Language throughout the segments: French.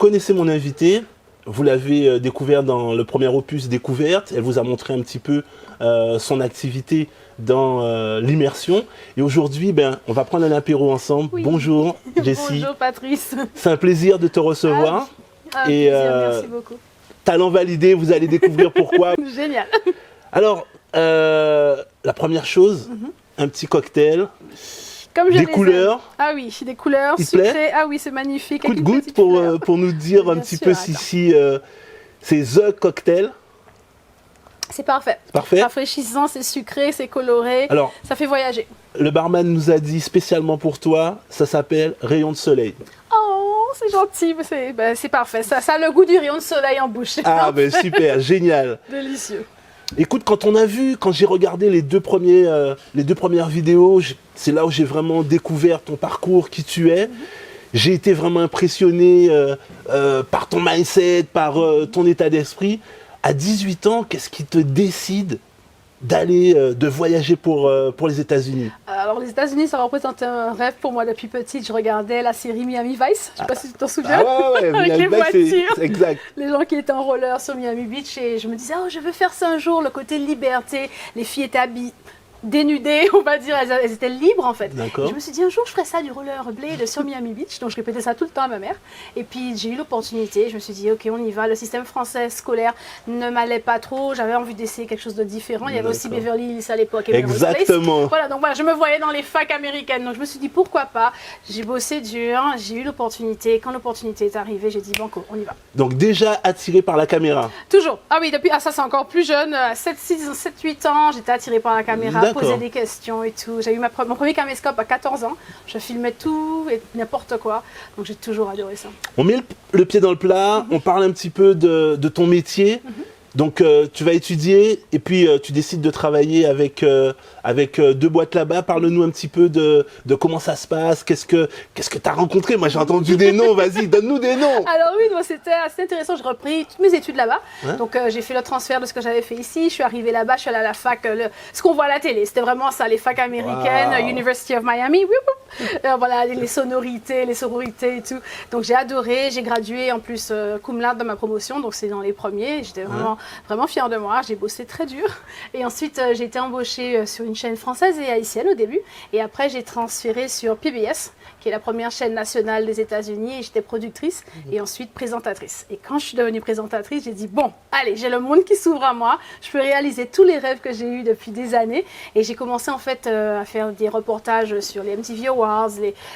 connaissez mon invitée, vous l'avez découvert dans le premier opus Découverte, elle vous a montré un petit peu son activité dans l'immersion. Et aujourd'hui, on va prendre un apéro ensemble. Oui. Bonjour Jessie. Bonjour Patrice. C'est un plaisir de te recevoir. Et merci beaucoup. Talent validé, vous allez découvrir pourquoi. Génial. Alors, la première chose, un petit cocktail. Comme je des les couleurs. aime. Ah oui, des couleurs Il te plaît? sucrées. Ah oui, c'est magnifique. Coup de avec une goutte petite fleur. pour nous dire un Bien petit sûr, peu attends. si c'est The Cocktail. C'est parfait. Parfait. Rafraîchissant, c'est sucré, c'est coloré. Alors, Ça fait voyager. le barman nous a dit spécialement pour toi, ça s'appelle Rayon de Soleil. Oh, c'est gentil. C'est parfait. Ça a le goût du rayon de soleil en bouche. Ah ben super, génial. Délicieux. Écoute, quand j'ai regardé les deux premières vidéos, c'est là où j'ai vraiment découvert ton parcours, qui tu es. J'ai été vraiment impressionné par ton mindset, par ton état d'esprit. À 18 ans, qu'est-ce qui te décide de voyager pour les États-Unis? Alors, les États-Unis, ça représente un rêve pour moi depuis petite. Je regardais la série Miami Vice. Je ne sais pas si tu t'en souviens. Ah ouais, Avec Miami les Vice, voitures. c'est exact. Les gens qui étaient en roller sur Miami Beach et je me disais, oh, je veux faire ça un jour, le côté liberté. Les filles étaient dénudées, on va dire, elles étaient libres en fait. D'accord. Et je me suis dit, un jour, je ferai ça du rollerblade sur Miami Beach. Donc, je répétais ça tout le temps à ma mère. Et puis, j'ai eu l'opportunité. Je me suis dit, ok, on y va. Le système français scolaire ne m'allait pas trop. J'avais envie d'essayer quelque chose de différent. Il y avait aussi D'accord. Beverly Hills à l'époque. et Melrose Place. Exactement. Voilà, donc voilà, je me voyais dans les facs américaines. Donc, je me suis dit, pourquoi pas. J'ai bossé dur, j'ai eu l'opportunité. Quand l'opportunité est arrivée, j'ai dit, banco, on y va. Donc déjà attiré par la caméra. Toujours. Ah oui, depuis, ça c'est encore plus jeune, 7, 8 ans, j'étais attirée par la caméra, D'accord. posais des questions et tout. J'ai eu mon premier caméscope à 14 ans. Je filmais tout et n'importe quoi. Donc j'ai toujours adoré ça. On met le pied dans le plat, on parle un petit peu de ton métier. Donc tu vas étudier et puis tu décides de travailler avec deux boîtes là-bas. Parle-nous un petit peu de comment ça se passe, qu'est-ce que tu as rencontré. Moi j'ai entendu des noms, vas-y, donne-nous des noms. Alors oui, donc, c'était assez intéressant. J'ai repris toutes mes études là-bas. Hein? Donc j'ai fait le transfert de ce que j'avais fait ici. Je suis arrivée là-bas, je suis allée à la fac. Ce qu'on voit à la télé, c'était vraiment ça, les facs américaines, Wow. University of Miami. Voilà, les sonorités, les sororités et tout. Donc j'ai adoré. J'ai gradué en plus cum laude dans ma promotion. Donc c'est dans les premiers. J'étais vraiment fière de moi. J'ai bossé très dur. Et ensuite j'ai été embauchée sur une chaîne française et haïtienne au début. Et après j'ai transféré sur PBS, qui est la première chaîne nationale des États-Unis. Et j'étais productrice et ensuite présentatrice. Et quand je suis devenue présentatrice, j'ai dit bon, allez, j'ai le monde qui s'ouvre à moi. Je peux réaliser tous les rêves que j'ai eus depuis des années. Et j'ai commencé en fait à faire des reportages sur les MTV Awards,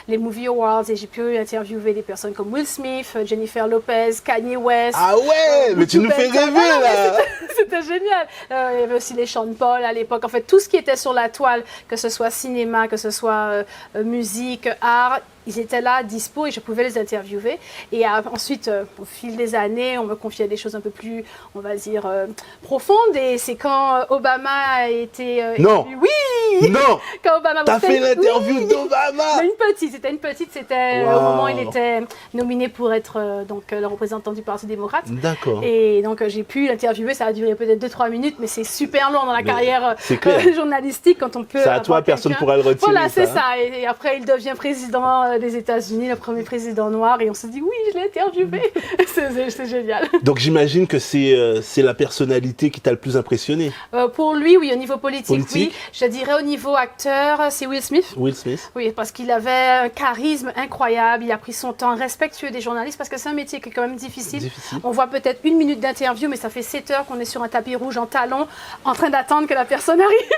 les Movie Awards. Et j'ai pu interviewer des personnes comme Will Smith, Jennifer Lopez, Kanye West. Ah ouais, mais tu nous fais rêver là. C'était génial. Il y avait aussi les Sean Paul à l'époque. En fait, tout ce qui était sur la toile, que ce soit cinéma, que ce soit musique, art, ils étaient là, dispo, et je pouvais les interviewer. Et ensuite, au fil des années, on me confiait des choses un peu plus, on va dire, profondes. Et c'est quand Obama a été Non. élu. Oui. Non. Quand Obama T'as fait l'interview Oui. d'Obama. Mais c'était une petite, c'était Wow. au moment où il était nominé pour être le représentant du Parti démocrate. D'accord. Et donc j'ai pu l'interviewer, ça a duré peut-être 2-3 minutes, mais c'est super long dans la carrière c'est clair. journalistique quand on peut. C'est à toi, avoir personne quelqu'un. pourra le retirer. Voilà, c'est hein. ça. Et après, il devient président des États-Unis, le premier président noir, et on se dit oui, je l'ai interviewé. c'est génial. Donc j'imagine que c'est la personnalité qui t'a le plus impressionné. Pour lui, oui, au niveau politique, Politique. oui. Je dirais au niveau acteur, c'est Will Smith. Will Smith. Oui, parce qu'il avait un charisme incroyable, il a pris son temps, respectueux des journalistes, parce que c'est un métier qui est quand même difficile. On voit peut-être 1 minute d'interview, mais ça fait 7 heures qu'on est sur un tapis rouge en talons, en train d'attendre que la personne arrive.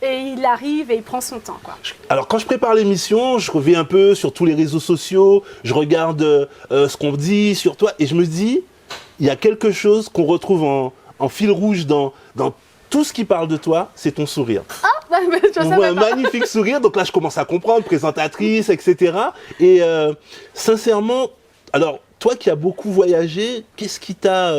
Et il arrive et il prend son temps, quoi. Alors quand je prépare l'émission, je reviens un peu sur tous les réseaux sociaux, je regarde ce qu'on dit sur toi, et je me dis, il y a quelque chose qu'on retrouve en fil rouge dans tout ce qui parle de toi, c'est ton sourire. On voit un magnifique sourire, donc là je commence à comprendre, présentatrice, etc. Et sincèrement, alors toi qui as beaucoup voyagé, qu'est-ce qui t'a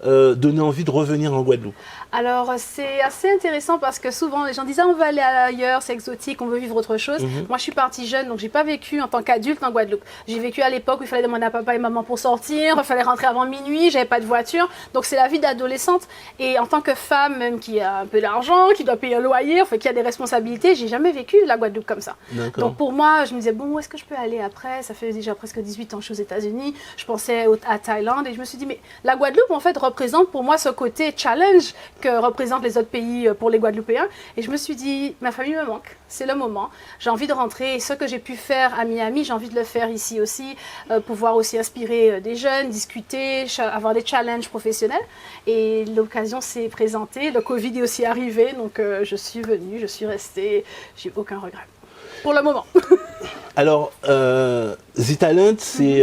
donné envie de revenir en Guadeloupe? Alors, c'est assez intéressant parce que souvent, les gens disent « Ah, on va aller ailleurs, c'est exotique, on veut vivre autre chose. Moi, je suis partie jeune, donc je n'ai pas vécu en tant qu'adulte en Guadeloupe. J'ai vécu à l'époque où il fallait demander à papa et maman pour sortir, il fallait rentrer avant minuit, j'avais pas de voiture. Donc, c'est la vie d'adolescente. Et en tant que femme, même qui a un peu d'argent, qui doit payer un loyer, enfin, qui a des responsabilités, j'ai jamais vécu la Guadeloupe comme ça. Donc, pour moi, je me disais « Bon, où est-ce que je peux aller après ?» Ça fait déjà presque 18 ans que je suis aux États-Unis. Je pensais à Thaïlande et je me suis dit « Mais la Guadeloupe, en fait, représente pour moi ce côté challenge que représentent les autres pays pour les Guadeloupéens. » Et je me suis dit, ma famille me manque, c'est le moment. J'ai envie de rentrer et ce que j'ai pu faire à Miami, j'ai envie de le faire ici aussi, pouvoir aussi inspirer des jeunes, discuter, avoir des challenges professionnels. Et l'occasion s'est présentée, le Covid est aussi arrivé, donc je suis venue, je suis restée, j'ai aucun regret. Pour le moment. Alors, The Talent, c'est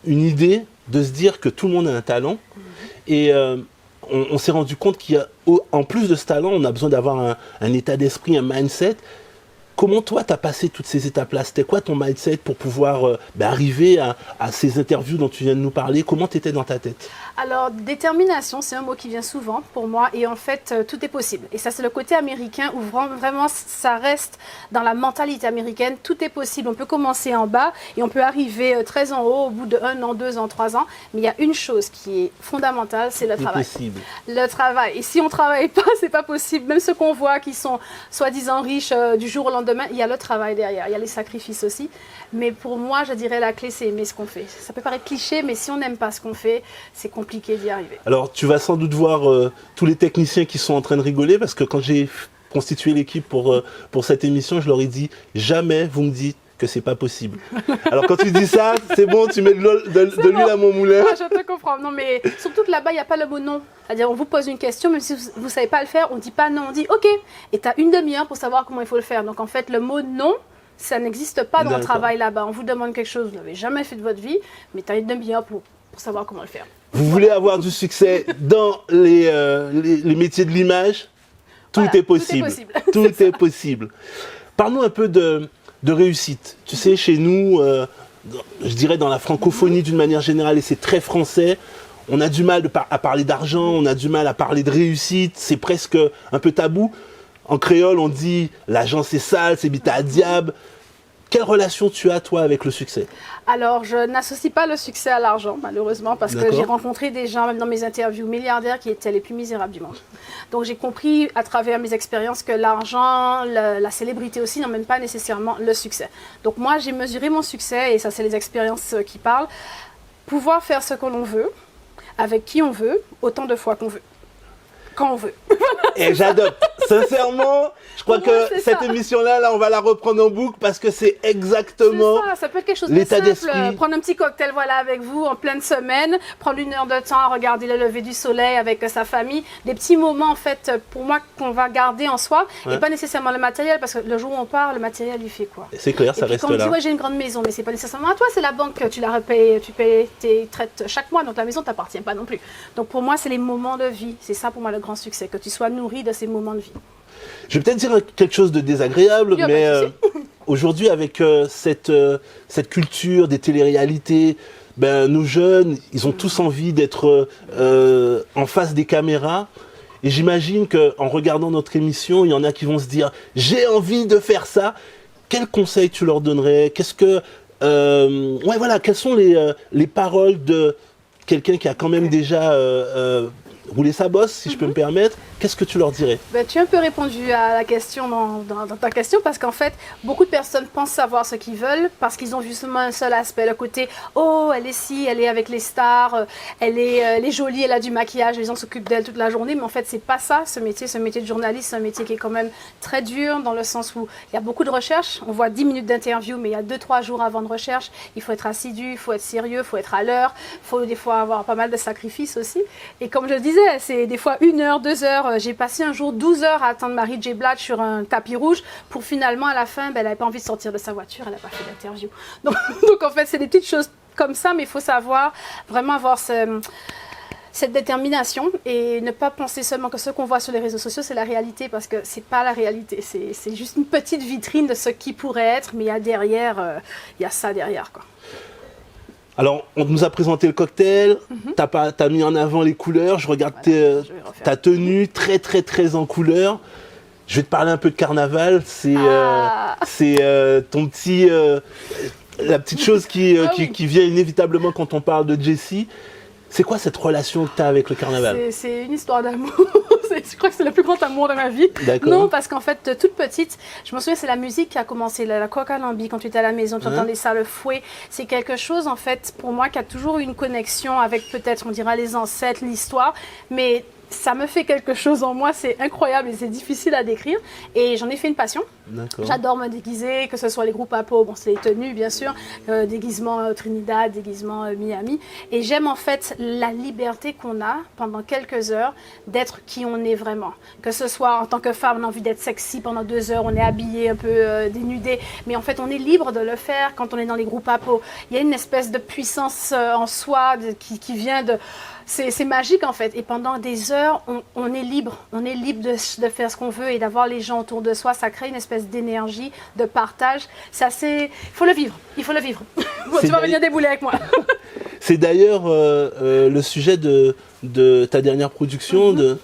une idée de se dire que tout le monde a un talent. Et on s'est rendu compte qu'en plus de ce talent, on a besoin d'avoir un état d'esprit, un mindset. Comment toi, tu as passé toutes ces étapes-là? C'était quoi ton mindset pour pouvoir arriver à ces interviews dont tu viens de nous parler? Comment tu étais dans ta tête? Alors, détermination, c'est un mot qui vient souvent pour moi et en fait, tout est possible. Et ça, c'est le côté américain où vraiment, ça reste dans la mentalité américaine. Tout est possible. On peut commencer en bas et on peut arriver très en haut au bout de 1 an, 2 ans, 3 ans. Mais il y a une chose qui est fondamentale, c'est le travail. Possible. Le travail. Et si on ne travaille pas, c'est pas possible. Même ceux qu'on voit qui sont soi-disant riches du jour au lendemain, il y a le travail derrière. Il y a les sacrifices aussi. Mais pour moi, je dirais la clé, c'est aimer ce qu'on fait. Ça peut paraître cliché, mais si on n'aime pas ce qu'on fait, c'est compliqué d'y arriver. Alors, tu vas sans doute voir tous les techniciens qui sont en train de rigoler, parce que quand j'ai constitué l'équipe pour cette émission, je leur ai dit, jamais vous me dites que c'est pas possible. Alors quand tu dis ça, c'est bon, tu mets de l'huile à mon moulin. Ah, je te comprends. Non, mais surtout que là-bas, il n'y a pas le mot non. C'est-à-dire, on vous pose une question, même si vous ne savez pas le faire, on ne dit pas non, on dit OK. Et tu as une demi-heure pour savoir comment il faut le faire. Donc en fait, le mot non, ça n'existe pas dans le travail là-bas. On vous demande quelque chose que vous n'avez jamais fait de votre vie, mais tu as une demi-heure pour savoir comment le faire. Vous voulez avoir du succès dans les métiers de l'image? Tout est possible. Tout est possible. Parlons un peu de réussite. Tu sais, chez nous, je dirais dans la francophonie d'une manière générale, et c'est très français, on a du mal à parler d'argent, on a du mal à parler de réussite, c'est presque un peu tabou. En créole, on dit l'argent c'est sale, c'est bita à diable. Quelle relation tu as, toi, avec le succès? Alors, je n'associe pas le succès à l'argent, malheureusement, parce que j'ai rencontré des gens, même dans mes interviews, milliardaires qui étaient les plus misérables du monde. Donc, j'ai compris à travers mes expériences que l'argent, la célébrité aussi, n'emmène pas nécessairement le succès. Donc, moi, j'ai mesuré mon succès, et ça, c'est les expériences qui parlent. Pouvoir faire ce que l'on veut, avec qui on veut, autant de fois qu'on veut. Quand on veut. Et j'adopte. Sincèrement, je crois que cette émission-là, on va la reprendre en boucle parce que c'est exactement ça peut être quelque chose de simple. Prendre un petit cocktail avec vous en pleine semaine, prendre 1 heure de temps à regarder le lever du soleil avec sa famille. Des petits moments, en fait, pour moi, qu'on va garder en soi et pas nécessairement le matériel parce que le jour où on part, le matériel, il fait quoi? C'est clair, ça reste là. Quand on dit, ouais, j'ai une grande maison, mais c'est pas nécessairement à toi, c'est la banque, tu la repayes, tu payes tes traites chaque mois, donc la maison ne t'appartient pas non plus. Donc pour moi, c'est les moments de vie. C'est ça pour moi le grand succès, que tu sois nourri de ces moments de vie. Je vais peut-être dire quelque chose de désagréable, mais aujourd'hui, avec cette culture des téléréalités, nos jeunes, ils ont tous envie d'être en face des caméras. Et j'imagine qu'en regardant notre émission, il y en a qui vont se dire « J'ai envie de faire ça ». Quels conseils tu leur donnerais? Qu'est-ce que, quelles sont les paroles de quelqu'un qui a quand même déjà rouler sa bosse, si je peux me permettre, qu'est-ce que tu leur dirais? Tu as un peu répondu à la question dans ta question, parce qu'en fait, beaucoup de personnes pensent savoir ce qu'ils veulent, parce qu'ils ont vu seulement un seul aspect, le côté « Oh, elle est ci, elle est avec les stars, elle est jolie, elle a du maquillage, les gens s'occupent d'elle toute la journée », mais en fait, c'est pas ça, ce métier de journaliste, c'est un métier qui est quand même très dur, dans le sens où il y a beaucoup de recherche, on voit 10 minutes d'interview, mais il y a 2-3 jours avant de recherche, il faut être assidu, il faut être sérieux, il faut être à l'heure, il faut des fois avoir pas mal de sacrifices aussi, et comme je le disais, c'est des fois 1 heure, 2 heures. J'ai passé un jour 12 heures à attendre Mary J. Blige sur un tapis rouge pour finalement, à la fin, elle n'avait pas envie de sortir de sa voiture, elle n'a pas fait d'interview. Donc, en fait, c'est des petites choses comme ça, mais il faut savoir vraiment avoir cette détermination et ne pas penser seulement que ce qu'on voit sur les réseaux sociaux, c'est la réalité, parce que ce n'est pas la réalité. C'est juste une petite vitrine de ce qui pourrait être, mais il y a derrière, il y a ça derrière, quoi. Alors, on nous a présenté le cocktail, t'as mis en avant les couleurs, je regarde ta tenue, très très très en couleurs. Je vais te parler un peu de carnaval, c'est ton petit... la petite chose qui vient inévitablement quand on parle de Jessie. C'est quoi cette relation que tu as avec le carnaval? C'est une histoire d'amour. Je crois que c'est le plus grand amour de ma vie. Non, parce qu'en fait, toute petite, je me souviens, c'est la musique qui a commencé, la coq à lambi, quand tu étais à la maison, tu entendais ça, le fouet. C'est quelque chose, en fait, pour moi, qui a toujours eu une connexion avec peut-être, on dira, les ancêtres, l'histoire. Mais ça me fait quelque chose en moi, c'est incroyable et c'est difficile à décrire. Et j'en ai fait une passion. J'adore me déguiser, que ce soit les groupes à peau, bon, c'est les tenues bien sûr, déguisement Trinidad, déguisement Miami. Et j'aime en fait la liberté qu'on a pendant quelques heures d'être qui on est vraiment. Que ce soit en tant que femme, on a envie d'être sexy pendant 2 heures, on est habillé un peu dénudé, mais en fait on est libre de le faire quand on est dans les groupes à peau. Il y a une espèce de puissance en soi qui vient de... C'est magique en fait, et pendant des heures, on est libre de faire ce qu'on veut et d'avoir les gens autour de soi, ça crée une espèce d'énergie, de partage, il faut le vivre. Bon, tu vas venir débouler avec moi. C'est d'ailleurs le sujet de ta dernière production, de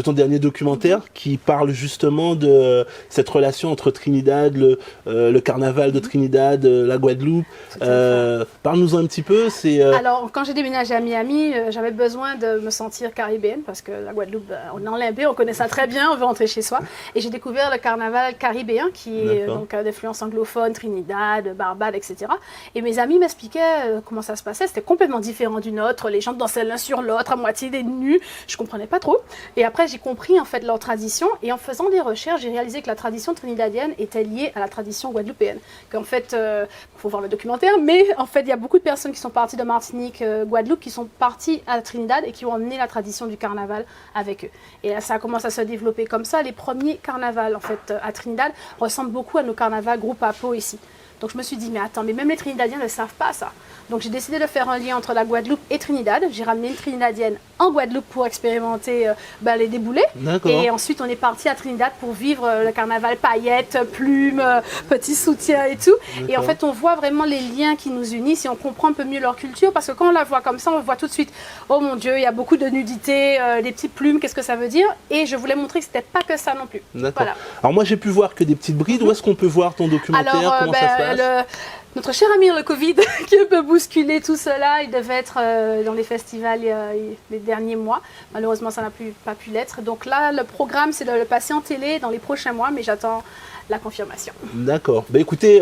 ton dernier documentaire qui parle justement de cette relation entre Trinidad, le carnaval de Trinidad, la Guadeloupe. Parle-nous un petit peu. Alors, quand j'ai déménagé à Miami, j'avais besoin de me sentir caribéenne parce que la Guadeloupe, on est en limbé, on connaît ça très bien, on veut rentrer chez soi. Et j'ai découvert le carnaval caribéen qui est donc d'influence anglophone, Trinidad, Barbade, etc. Et mes amis m'expliquaient comment ça se passait. C'était complètement différent du nôtre. Les gens dansaient l'un sur l'autre à moitié des nus. Je comprenais pas trop. Et après, j'ai compris en fait leur tradition. Et en faisant des recherches, j'ai réalisé que la tradition trinidadienne était liée à la tradition guadeloupéenne. Qu'en fait, faut voir le documentaire, mais en fait, il y a beaucoup de personnes qui sont parties de Martinique, Guadeloupe, qui sont parties à Trinidad et qui ont emmené la tradition du carnaval avec eux. Et là, ça commence à se développer comme ça. Les premiers carnavals en fait à Trinidad ressemblent beaucoup à nos carnavals groupe à peau ici. Donc je me suis dit, mais attends, mais même les Trinidadiens ne savent pas ça. Donc j'ai décidé de faire un lien entre la Guadeloupe et Trinidad. J'ai ramené une Trinidadienne en Guadeloupe pour expérimenter les déboulés. Et ensuite on est parti à Trinidad pour vivre le carnaval paillettes, plumes, petits soutiens et tout. Et en fait on voit vraiment les liens qui nous unissent et on comprend un peu mieux leur culture parce que quand on la voit comme ça, on voit tout de suite, oh mon Dieu, il y a beaucoup de nudité, des petites plumes, qu'est-ce que ça veut dire? Et je voulais montrer que c'était pas que ça non plus. Voilà. Alors moi j'ai pu voir que des petites brides. Où est-ce qu'on peut voir ton documentaire? Comment ça se passe? Notre cher ami le Covid qui a un peu bousculé tout cela, il devait être dans les festivals les derniers mois. Malheureusement, ça n'a pas pu l'être. Donc là, le programme, c'est de le passer en télé dans les prochains mois, mais j'attends la confirmation. D'accord. Bah, écoutez,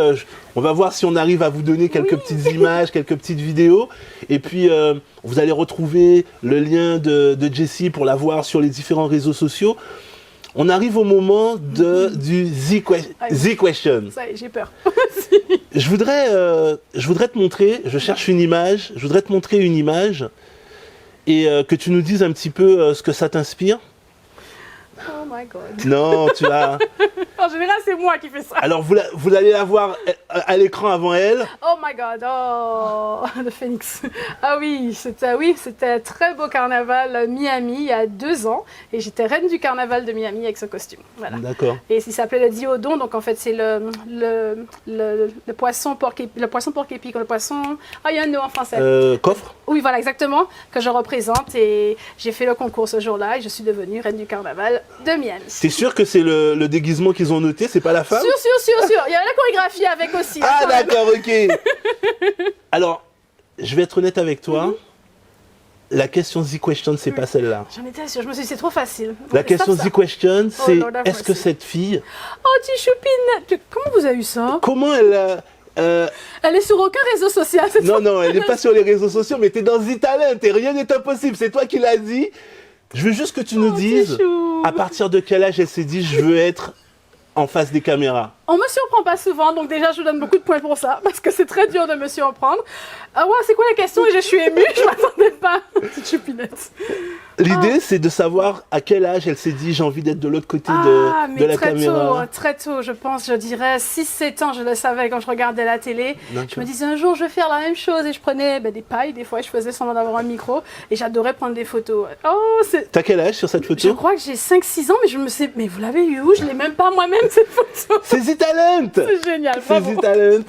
on va voir si on arrive à vous donner quelques petites images, quelques petites vidéos. Et puis, vous allez retrouver le lien de Jessie pour la voir sur les différents réseaux sociaux. On arrive au moment du The Question. Ça y est, j'ai peur. Je voudrais te montrer, je cherche une image, je voudrais te montrer une image et que tu nous dises un petit peu ce que ça t'inspire. Oh my God. Non, tu vas... En général, c'est moi qui fais ça. Alors, vous allez la voir à l'écran avant elle. Oh my God, oh, le Phoenix. Ah oui, c'était un très beau carnaval Miami il y a 2 ans. Et j'étais reine du carnaval de Miami avec ce costume. Voilà. D'accord. Et il s'appelait le diodon, donc en fait, c'est le poisson porc-épic, le poisson... Ah, il y a un nom en français. Coffre. Oui, voilà, exactement, que je représente. Et j'ai fait le concours ce jour-là et je suis devenue reine du carnaval de Miami. T'es sûr que c'est le déguisement qu'ils ont noté, c'est pas la femme? Sûr. Il y a la chorégraphie avec aussi. Ah d'accord, ok. Alors, je vais être honnête avec toi. La question The Question, c'est pas celle-là. J'en étais sûre, je me suis dit c'est trop facile. La question The Question, c'est est-ce que cette fille... Oh, petite choupine, comment vous avez eu ça? Comment elle... Elle est sur aucun réseau social. Non, elle n'est pas sur les réseaux sociaux, mais t'es dans The Talent et rien n'est impossible. C'est toi qui l'as dit. Je veux juste que tu nous dises à partir de quel âge elle s'est dit je veux être en face des caméras. On me surprend pas souvent, donc déjà je vous donne beaucoup de points pour ça, parce que c'est très dur de me surprendre. Ah ouais, c'est quoi la question? Et je suis émue, je m'attendais pas. Petite choupinette. L'idée, c'est de savoir à quel âge elle s'est dit j'ai envie d'être de l'autre côté de la caméra. Très tôt, je dirais 6-7 ans, je le savais quand je regardais la télé. Je me disais un jour je vais faire la même chose et je prenais des pailles, des fois je faisais semblant d'avoir un micro et j'adorais prendre des photos. T'as quel âge sur cette photo? Je crois que j'ai 5-6 ans, mais mais vous l'avez eu où? Je l'ai même pas moi-même cette photo. C'est The Talent. C'est génial, c'est The Talent.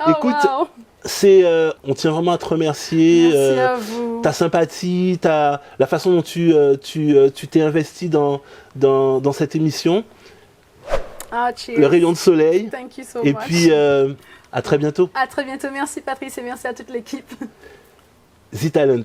Oh, écoute, wow. On tient vraiment à te remercier. Merci à vous. Ta sympathie, la façon dont tu t'es investi dans cette émission. Ah, cheers. Le rayon de soleil. Thank you so Et much. puis, à très bientôt. À très bientôt. Merci Patrice et merci à toute l'équipe. The Talent.